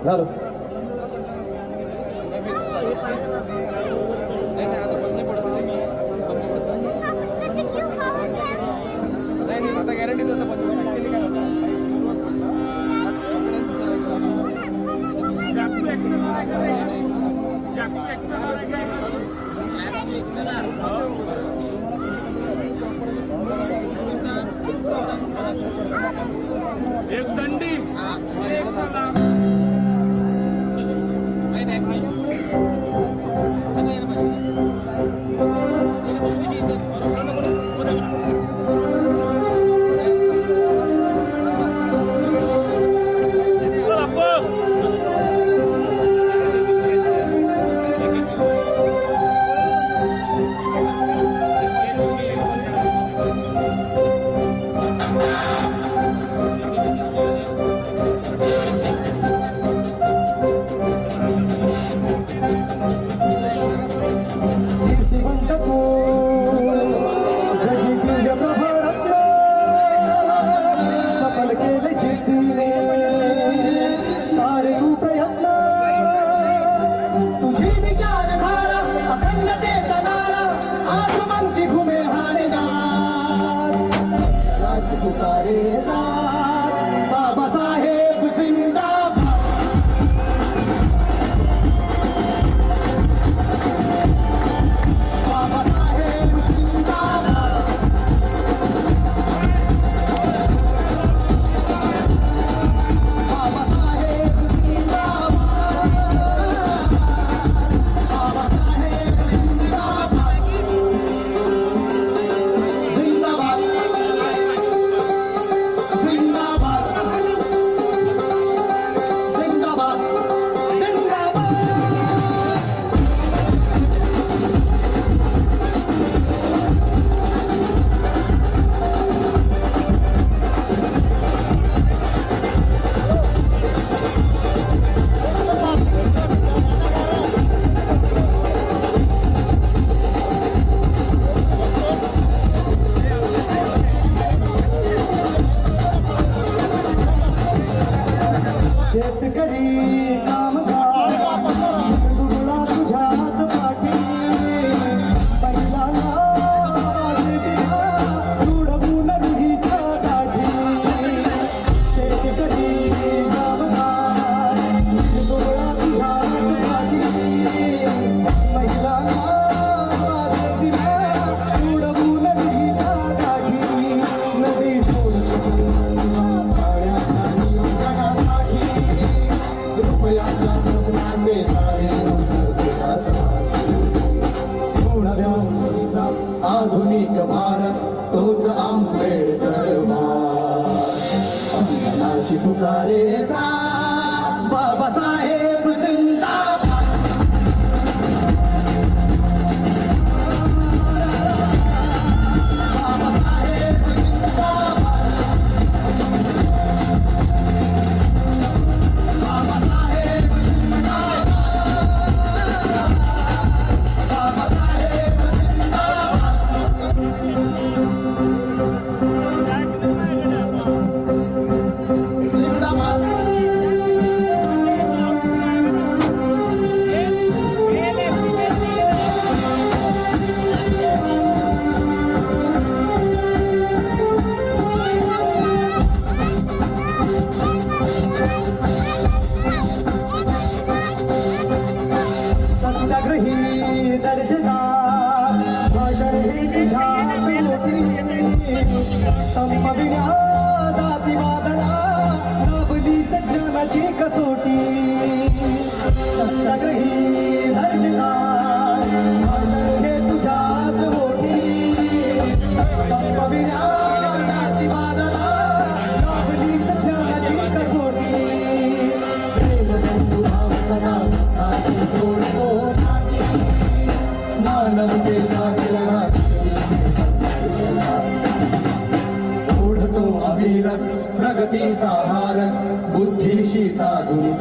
झालं. एक दंडी आधुनिक भारत तोच आंबेडकर ची पुकारे सा बाबासाहेब जिंदाबाद बाबासाहेब जिंदाबाद बाबासाहेब जिंदाबाद बाबासाहेब कसोटी सत्याग्रही दर्शनार हे तुझ्याच मोठी संपविण्या जातीवादाला लाभली सत्याची कसोटी प्रेमबंधू भाव सदा आधी जोडतो मानवतेसाठी ओढतो अविरत प्रगतीचा हार बुद्धीशी साधुनी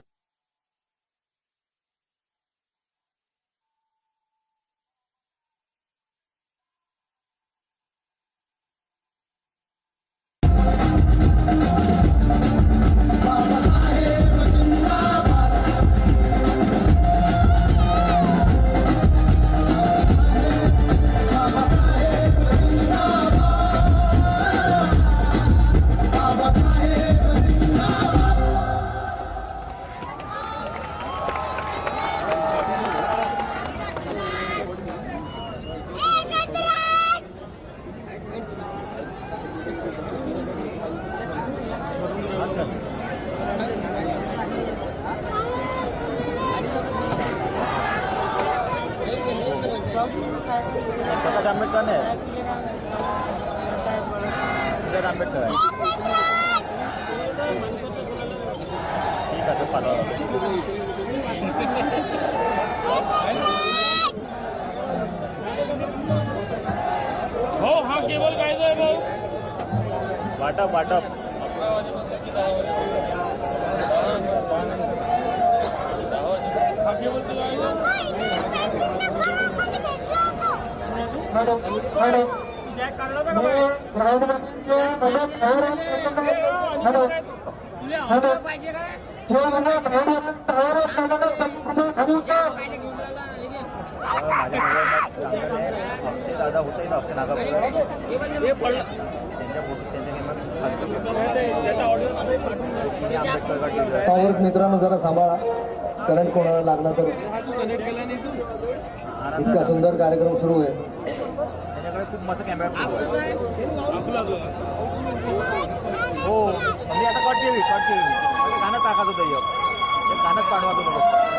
बाबासाहेब जिंदाबाद हो हा केबल काय आहे भाऊ वाटप वाटप हा केबल दादा होता पावरच मित्रांनो जरा सांभाळा करंट कोणाला लागला तर इतका सुंदर कार्यक्रम सुरू आहे त्याच्याकडे खूप मस्त कॅमेरा हो मी आता कट केली कानात टाकायचं होतं कानात पाडवायचं नको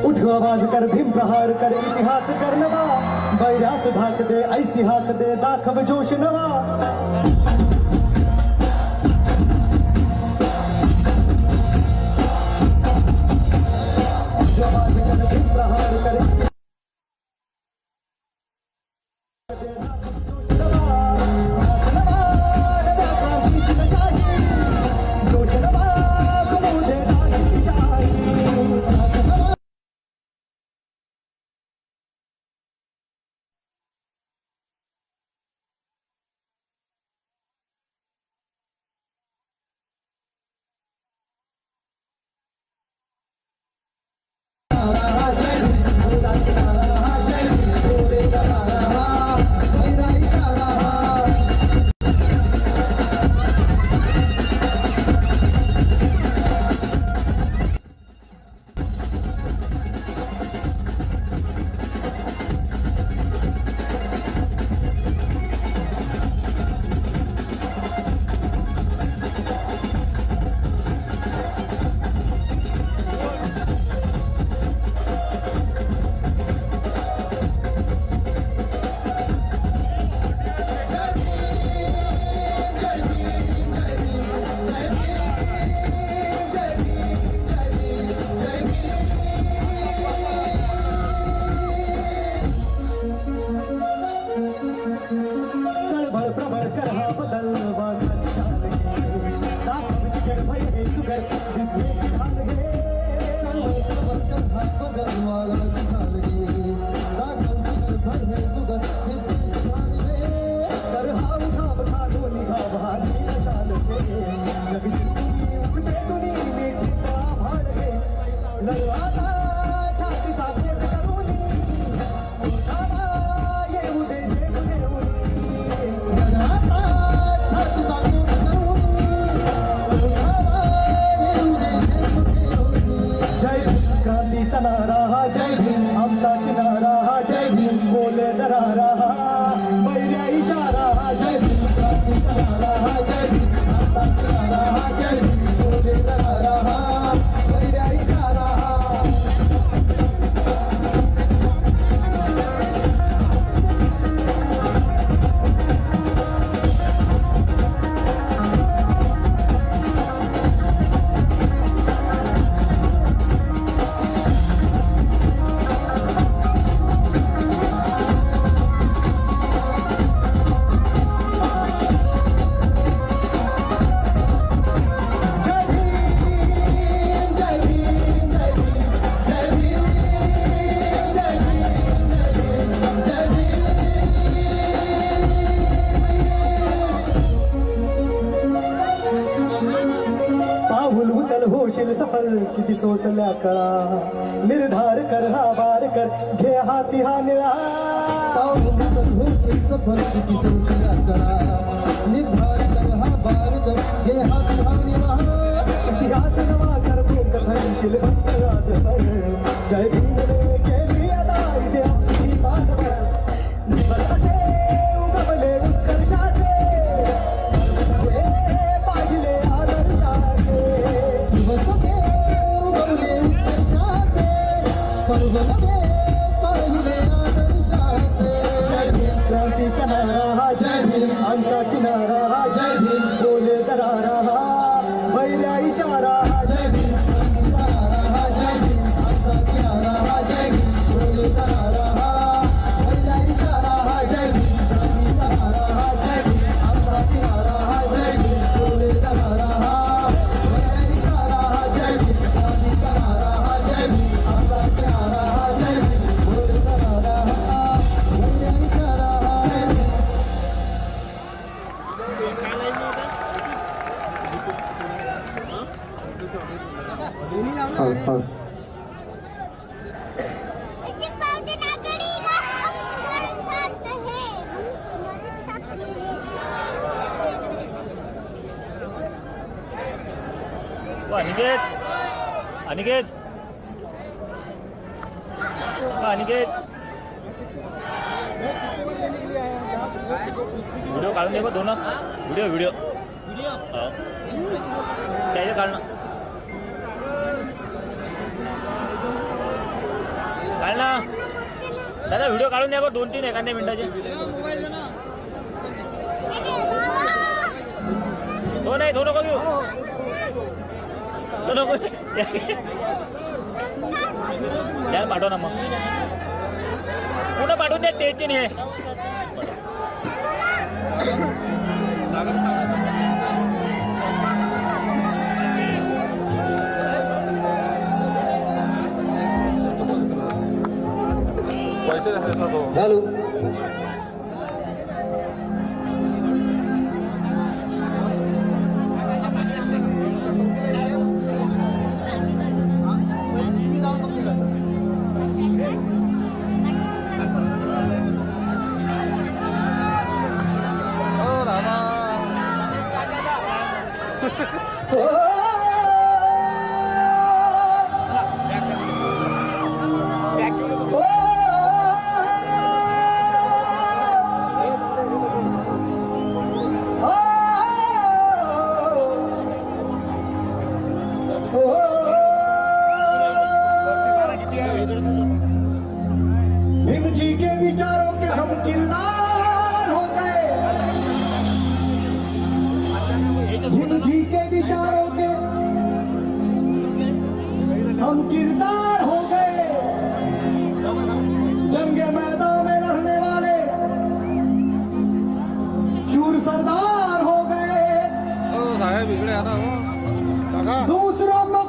उठो आवाज कर भीम प्रहार कर इतिहास कर नवा बैरास धाक दे ऐसी हाक दे दाखव जोश नवा आवाज कर भीम प्रहार कर होशील सफल किती सोसल्या कळा निर्धार कर हा बार कर घे हाती हा निळा होशील सफल किती सोसल्या कळा निर्धार कर हा बार कर घे हाती हा निळा इतिहास नवा कर तू कथनशील भक्त राजभर जय भीमने केली अदा इथे आपली मानवर निवडाचे उगवले उत्कर्षाचे पाहिले आदर्शाचे दिवसके उगवले उत्कर्षाचे पर्वतके पाहिले आदर्शाचे जय भीम क्रांतीचा नारा हा जय भीम आमचा किनारा हा जय भीम बोले दरारा हा पहिला इशारा हा जय भीम क्रांतीचा नारा हा जय भीम आमचा किनारा हा जय भीम बोले दरारा हा पहिला इशारा हा जय भीम क्रांतीचा नारा हा जय भीम आमचा किनारा हा जय भीम बोले दरारा हा पहिला इशारा हा जय भीम क्रांतीचा नारा हा जय भीम आमचा किनारा हा जय भीम बोले दरारा हा पहिला इशारा हा जय भीम अनिकेत अनिकेत अनिकेत व्हिडिओ काढून दे बघ दोन व्हिडिओ त्याचे काढणं काढ ना दादा व्हिडिओ काढून द्या बघ 2-3 एखाद्या मिनिटाचे तो नाही तो नको घेऊ तो नको त्याला पाठव ना मग पुन्हा पाठवून द्या टेन्शन नाही आहे हॅलो भीम जी के विचारों के हम किरदार हो गए भीम जी के विचारों के हम किरदार हो गए जंग मैदान में लड़ने वाले शूर सरदार हो गए दूसरों को